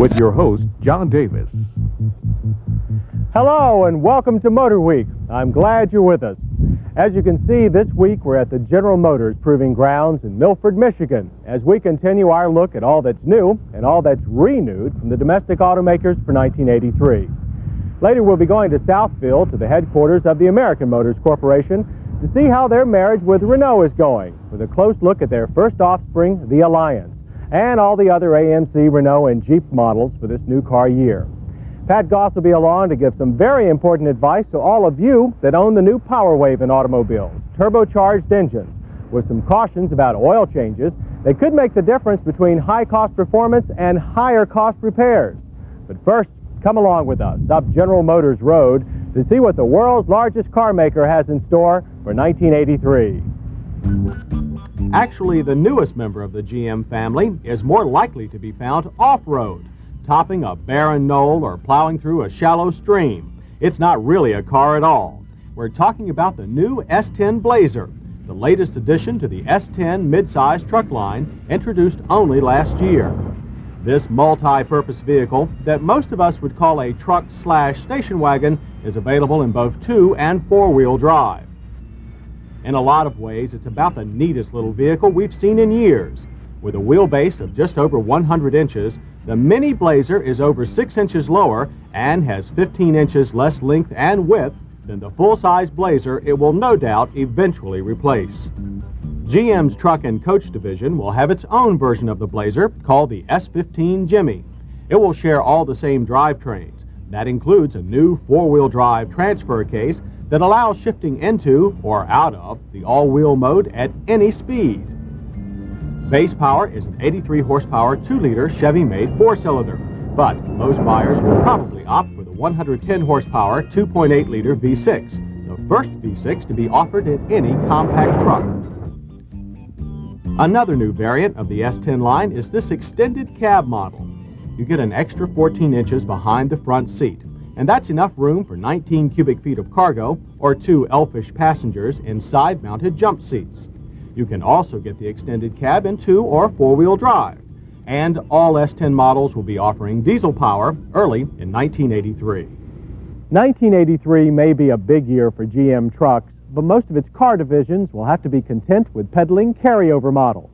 with your host, John Davis. Hello and welcome to MotorWeek. I'm glad you're with us. As you can see, this week we're at the General Motors Proving Grounds in Milford, Michigan, as we continue our look at all that's new and all that's renewed from the domestic automakers for 1983. Later we'll be going to Southfield to the headquarters of the American Motors Corporation to see how their marriage with Renault is going, with a close look at their first offspring, the Alliance, and all the other AMC, Renault, and Jeep models for this new car year. Pat Goss will be along to give some very important advice to all of you that own the new Power Wave in automobiles, turbocharged engines, with some cautions about oil changes that could make the difference between high-cost performance and higher-cost repairs. But first, come along with us up General Motors Road to see what the world's largest car maker has in store for 1983. Actually, the newest member of the GM family is more likely to be found off-road, topping a barren knoll or plowing through a shallow stream. It's not really a car at all. We're talking about the new S10 Blazer, the latest addition to the S10 midsize truck line, introduced only last year. This multi-purpose vehicle that most of us would call a truck/station wagon is available in both 2- and 4-wheel drive. In a lot of ways, it's about the neatest little vehicle we've seen in years. With a wheelbase of just over 100 inches, the Mini Blazer is over 6 inches lower and has 15 inches less length and width than the full-size Blazer it will no doubt eventually replace. GM's Truck and Coach division will have its own version of the Blazer called the S15 Jimmy. It will share all the same drivetrains. That includes a new 4-wheel drive transfer case that allows shifting into or out of the all-wheel mode at any speed. Base power is an 83 horsepower 2-liter Chevy-made 4-cylinder, but most buyers will probably opt for the 110 horsepower 2.8-liter V6, the first V6 to be offered in any compact truck. Another new variant of the S10 line is this extended cab model. You get an extra 14 inches behind the front seat, and that's enough room for 19 cubic feet of cargo or 2 elfish passengers in side-mounted jump seats. You can also get the extended cab in 2- or 4-wheel drive. And all S10 models will be offering diesel power early in 1983. 1983 may be a big year for GM trucks, but most of its car divisions will have to be content with peddling carryover models.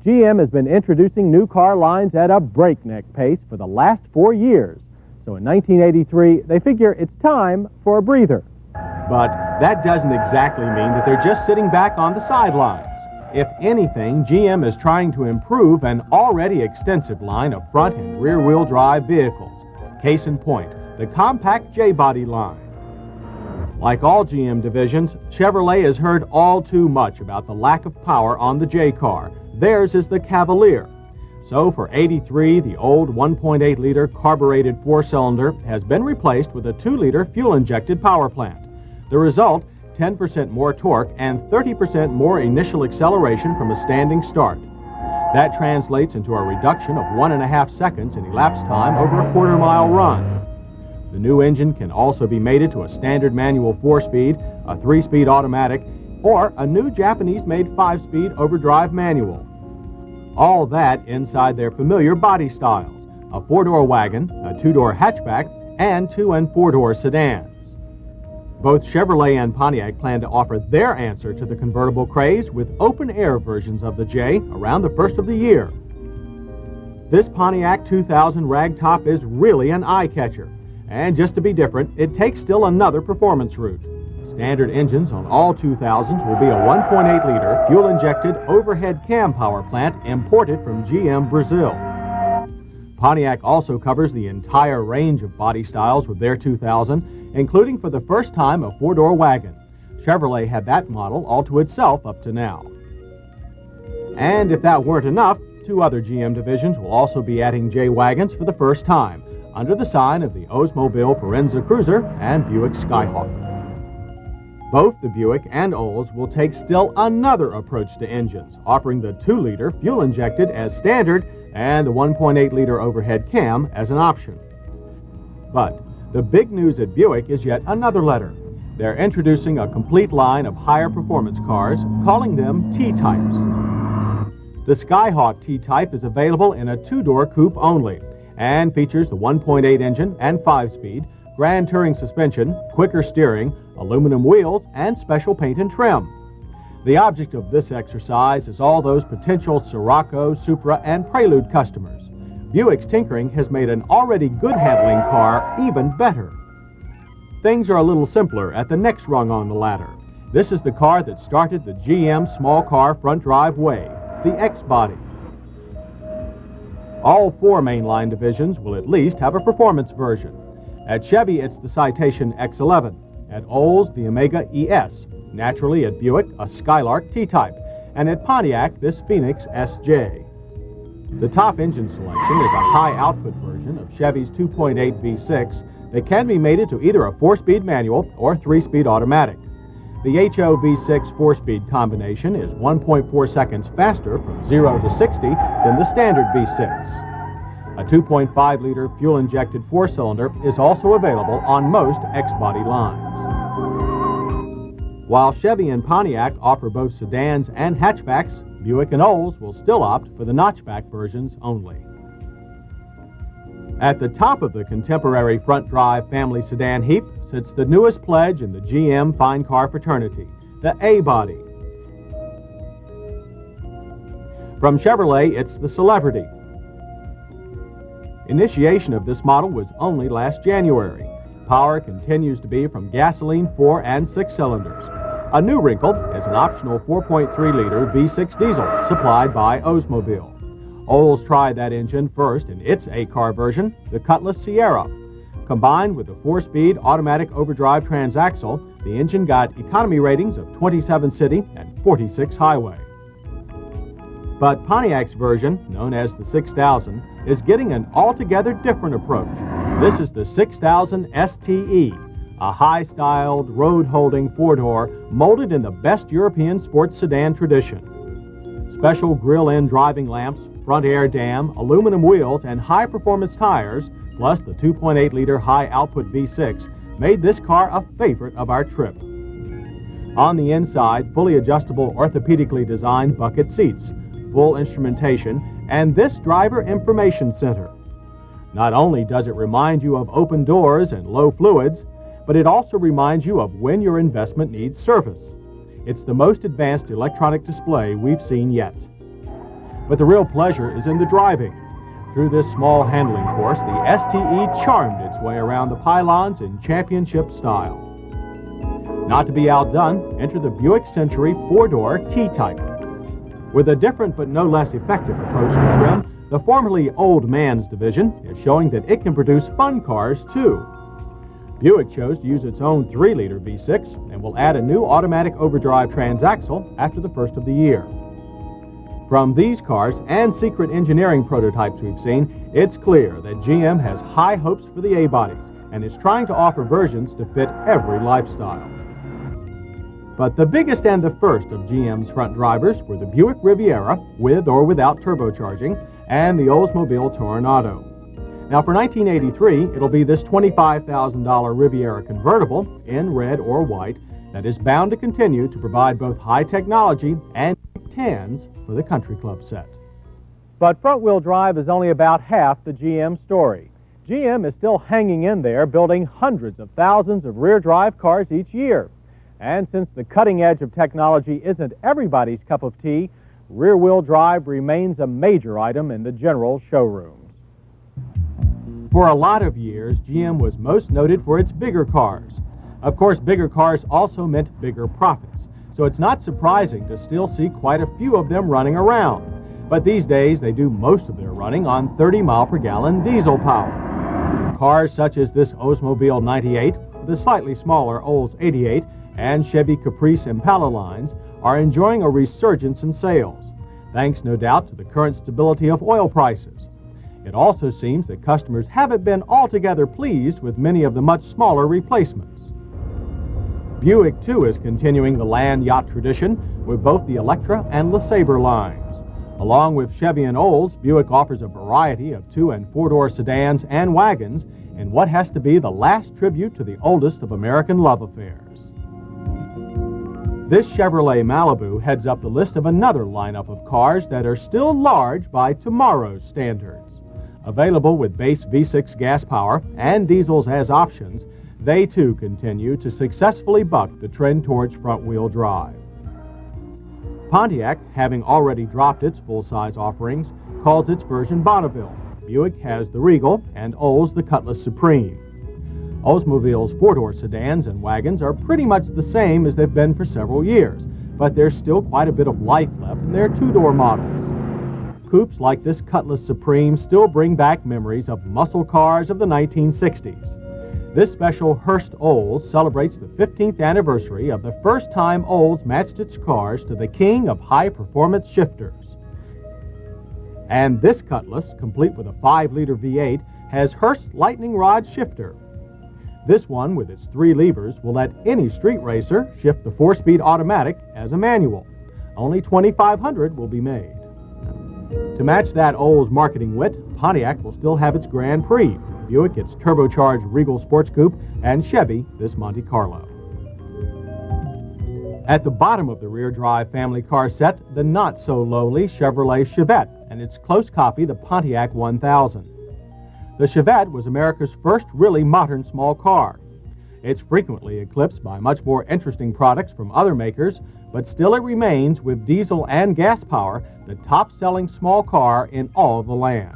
GM has been introducing new car lines at a breakneck pace for the last 4 years. So in 1983, they figure it's time for a breather. But that doesn't exactly mean that they're just sitting back on the sidelines. If anything, GM is trying to improve an already extensive line of front and rear-wheel drive vehicles. Case in point, the compact J-body line. Like all GM divisions, Chevrolet has heard all too much about the lack of power on the J-car. Theirs is the Cavalier. So for 83, the old 1.8-liter carbureted 4-cylinder has been replaced with a 2-liter fuel-injected power plant. The result, 10% more torque and 30% more initial acceleration from a standing start. That translates into a reduction of 1.5 seconds in elapsed time over a quarter-mile run. The new engine can also be mated to a standard manual 4-speed, a 3-speed automatic, or a new Japanese-made 5-speed overdrive manual. All that inside their familiar body styles, a 4-door wagon, a 2-door hatchback, and 2- and 4-door sedans. Both Chevrolet and Pontiac plan to offer their answer to the convertible craze with open-air versions of the J around the first of the year. This Pontiac 2000 ragtop is really an eye-catcher. And just to be different, it takes still another performance route. Standard engines on all 2000s will be a 1.8-liter fuel-injected overhead cam power plant imported from GM Brazil. Pontiac also covers the entire range of body styles with their 2000, including for the first time a 4-door wagon. Chevrolet had that model all to itself up to now. And if that weren't enough, 2 other GM divisions will also be adding J-wagons for the first time, under the sign of the Oldsmobile Forenza Cruiser and Buick Skyhawk. Both the Buick and Olds will take still another approach to engines, offering the 2-liter fuel-injected as standard and the 1.8-liter overhead cam as an option. But the big news at Buick is yet another letter. They're introducing a complete line of higher performance cars, calling them T-types. The Skyhawk T-type is available in a 2-door coupe only, and features the 1.8 engine and 5-speed, Grand Touring suspension, quicker steering, aluminum wheels, and special paint and trim. The object of this exercise is all those potential Scirocco, Supra, and Prelude customers. Buick's tinkering has made an already good handling car even better. Things are a little simpler at the next rung on the ladder. This is the car that started the GM small car front drive wave, the X-Body. All 4 mainline divisions will at least have a performance version. At Chevy, it's the Citation X11. At Olds, the Omega ES. Naturally, at Buick, a Skylark T-Type. And at Pontiac, this Phoenix SJ. The top engine selection is a high-output version of Chevy's 2.8 V6 that can be mated to either a 4-speed manual or 3-speed automatic. The HO V6 4-speed combination is 1.4 seconds faster from 0 to 60 than the standard V6. A 2.5-liter fuel-injected 4-cylinder is also available on most X-Body lines. While Chevy and Pontiac offer both sedans and hatchbacks, Buick and Olds will still opt for the notchback versions only. At the top of the contemporary front-drive family sedan heap sits the newest pledge in the GM fine car fraternity, the A-Body. From Chevrolet, it's the Celebrity. Initiation of this model was only last January. Power continues to be from gasoline 4 and 6 cylinders. A new wrinkle is an optional 4.3-liter V6 diesel supplied by Oldsmobile. Olds tried that engine first in its A-car version, the Cutlass Sierra. Combined with the 4-speed automatic overdrive transaxle, the engine got economy ratings of 27 city and 46 highway. But Pontiac's version, known as the 6000, is getting an altogether different approach. This is the 6000 STE, a high-styled, road-holding 4-door molded in the best European sports sedan tradition. Special grill-in driving lamps, front air dam, aluminum wheels, and high-performance tires, plus the 2.8-liter high-output V6, made this car a favorite of our trip. On the inside, fully adjustable orthopedically designed bucket seats, full instrumentation, and this driver information center. Not only does it remind you of open doors and low fluids, but it also reminds you of when your investment needs service. It's the most advanced electronic display we've seen yet. But the real pleasure is in the driving. Through this small handling course, the STE charmed its way around the pylons in championship style. Not to be outdone, enter the Buick Century 4-door T-Type. With a different but no less effective approach to trim, the formerly Old Man's division is showing that it can produce fun cars too. Buick chose to use its own 3-liter V6 and will add a new automatic overdrive transaxle after the first of the year. From these cars and secret engineering prototypes we've seen, it's clear that GM has high hopes for the A-bodies and is trying to offer versions to fit every lifestyle. But the biggest and the first of GM's front drivers were the Buick Riviera, with or without turbocharging, and the Oldsmobile Toronado. Now for 1983, it'll be this $25,000 Riviera convertible, in red or white, that is bound to continue to provide both high technology and tans for the country club set. But front-wheel drive is only about half the GM story. GM is still hanging in there, building hundreds of thousands of rear-drive cars each year. And since the cutting edge of technology isn't everybody's cup of tea, rear-wheel drive remains a major item in the general showrooms. For a lot of years, GM was most noted for its bigger cars. Of course, bigger cars also meant bigger profits, so it's not surprising to still see quite a few of them running around. But these days, they do most of their running on 30-mile-per-gallon diesel power. Cars such as this Oldsmobile 98, the slightly smaller Olds 88, and Chevy Caprice Impala lines are enjoying a resurgence in sales, thanks no doubt to the current stability of oil prices. It also seems that customers haven't been altogether pleased with many of the much smaller replacements. Buick, too, is continuing the land yacht tradition with both the Electra and LeSabre lines. Along with Chevy and Olds, Buick offers a variety of 2- and 4-door sedans and wagons in what has to be the last tribute to the oldest of American love affairs. This Chevrolet Malibu heads up the list of another lineup of cars that are still large by tomorrow's standards. Available with base V6 gas power and diesels as options, they too continue to successfully buck the trend towards front-wheel drive. Pontiac, having already dropped its full-size offerings, calls its version Bonneville. Buick has the Regal and Olds the Cutlass Supreme. Oldsmobile's four-door sedans and wagons are pretty much the same as they've been for several years, but there's still quite a bit of life left in their two-door models. Coupes like this Cutlass Supreme still bring back memories of muscle cars of the 1960s. This special Hearst Olds celebrates the 15th anniversary of the first time Olds matched its cars to the king of high-performance shifters. And this Cutlass, complete with a 5-liter V8, has Hearst lightning rod shifter. This one, with its 3 levers, will let any street racer shift the 4-speed automatic as a manual. Only 2,500 will be made. To match that Olds marketing wit, Pontiac will still have its Grand Prix, Buick its turbocharged Regal Sports Coupe, and Chevy this Monte Carlo. At the bottom of the rear drive family car set, the not-so-lowly Chevrolet Chevette and its close copy, the Pontiac 1000. The Chevette was America's first really modern small car. It's frequently eclipsed by much more interesting products from other makers, but still it remains, with diesel and gas power, the top-selling small car in all the land.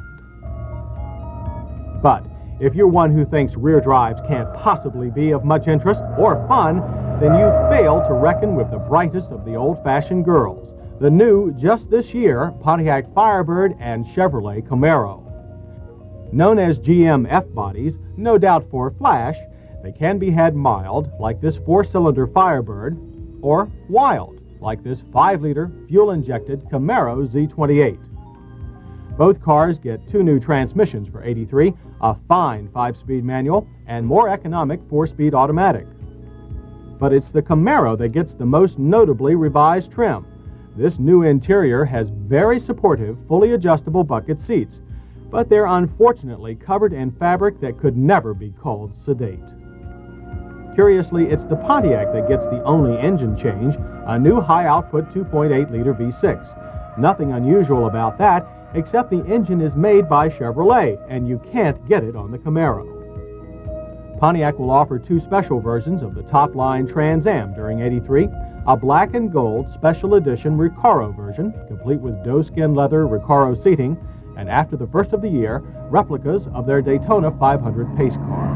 But if you're one who thinks rear drives can't possibly be of much interest or fun, then you've failed to reckon with the brightest of the old-fashioned girls, the new, just this year, Pontiac Firebird and Chevrolet Camaro. Known as GM F-bodies, no doubt for flash, they can be had mild, like this 4-cylinder Firebird, or wild, like this 5-liter fuel-injected Camaro Z28. Both cars get 2 new transmissions for $83, a fine 5-speed manual, and more economic 4-speed automatic. But it's the Camaro that gets the most notably revised trim. This new interior has very supportive, fully adjustable bucket seats, but they're unfortunately covered in fabric that could never be called sedate. Curiously, it's the Pontiac that gets the only engine change, a new high-output 2.8-liter V6. Nothing unusual about that, except the engine is made by Chevrolet, and you can't get it on the Camaro. Pontiac will offer 2 special versions of the top-line Trans Am during '83, a black and gold special edition Recaro version, complete with doeskin leather Recaro seating, and after the first of the year, replicas of their Daytona 500 pace car.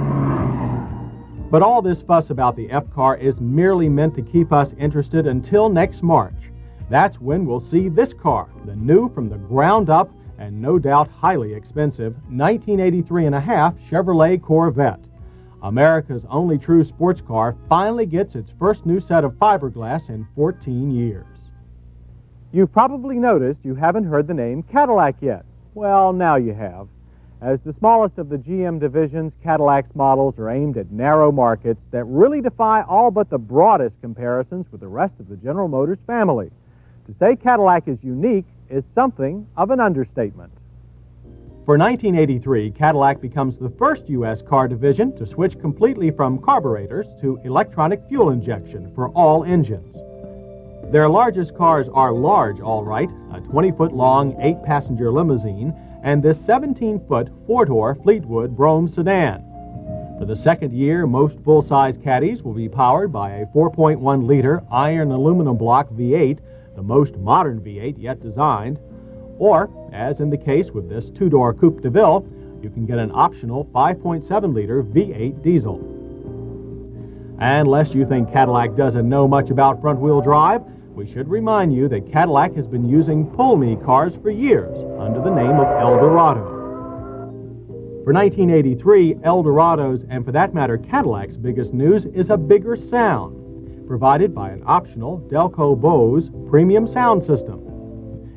But all this fuss about the F-car is merely meant to keep us interested until next March. That's when we'll see this car, the new from the ground up and no doubt highly expensive 1983.5 Chevrolet Corvette. America's only true sports car finally gets its first new set of fiberglass in 14 years. You've probably noticed you haven't heard the name Cadillac yet. Well, now you have. As the smallest of the GM divisions, Cadillac's models are aimed at narrow markets that really defy all but the broadest comparisons with the rest of the General Motors family. To say Cadillac is unique is something of an understatement. For 1983, Cadillac becomes the first U.S. car division to switch completely from carburetors to electronic fuel injection for all engines. Their largest cars are large, all right, a 20-foot-long 8-passenger limousine and this 17-foot 4-door Fleetwood Brougham sedan. For the second year, most full-size Caddies will be powered by a 4.1-liter iron aluminum block V8, the most modern V8 yet designed, or, as in the case with this 2-door Coupe de Ville, you can get an optional 5.7-liter V8 diesel. And unless you think Cadillac doesn't know much about front-wheel drive, we should remind you that Cadillac has been using pull-me cars for years under the name of Eldorado. For 1983, Eldorado's, and for that matter Cadillac's biggest news, is a bigger sound, provided by an optional Delco Bose premium sound system.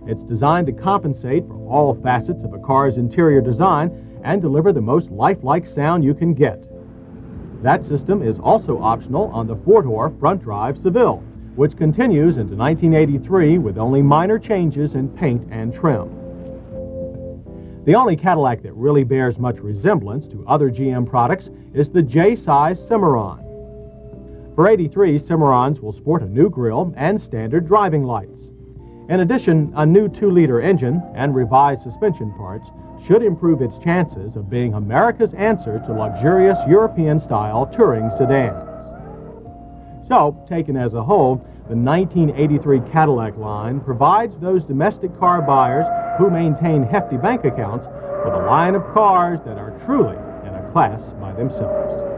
It's designed to compensate for all facets of a car's interior design and deliver the most lifelike sound you can get. That system is also optional on the 4-door front-drive Seville, which continues into 1983 with only minor changes in paint and trim. The only Cadillac that really bears much resemblance to other GM products is the J-size Cimarron. For '83, Cimarrons will sport a new grille and standard driving lights. In addition, a new 2-liter engine and revised suspension parts should improve its chances of being America's answer to luxurious European-style touring sedans. So, taken as a whole, the 1983 Cadillac line provides those domestic car buyers who maintain hefty bank accounts with a line of cars that are truly in a class by themselves.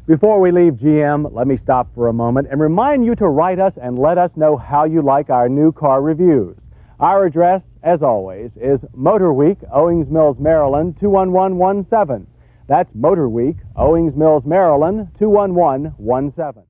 Before we leave GM, let me stop for a moment and remind you to write us and let us know how you like our new car reviews. Our address, as always, is MotorWeek, Owings Mills, Maryland, 21117. That's MotorWeek, Owings Mills, Maryland, 21117.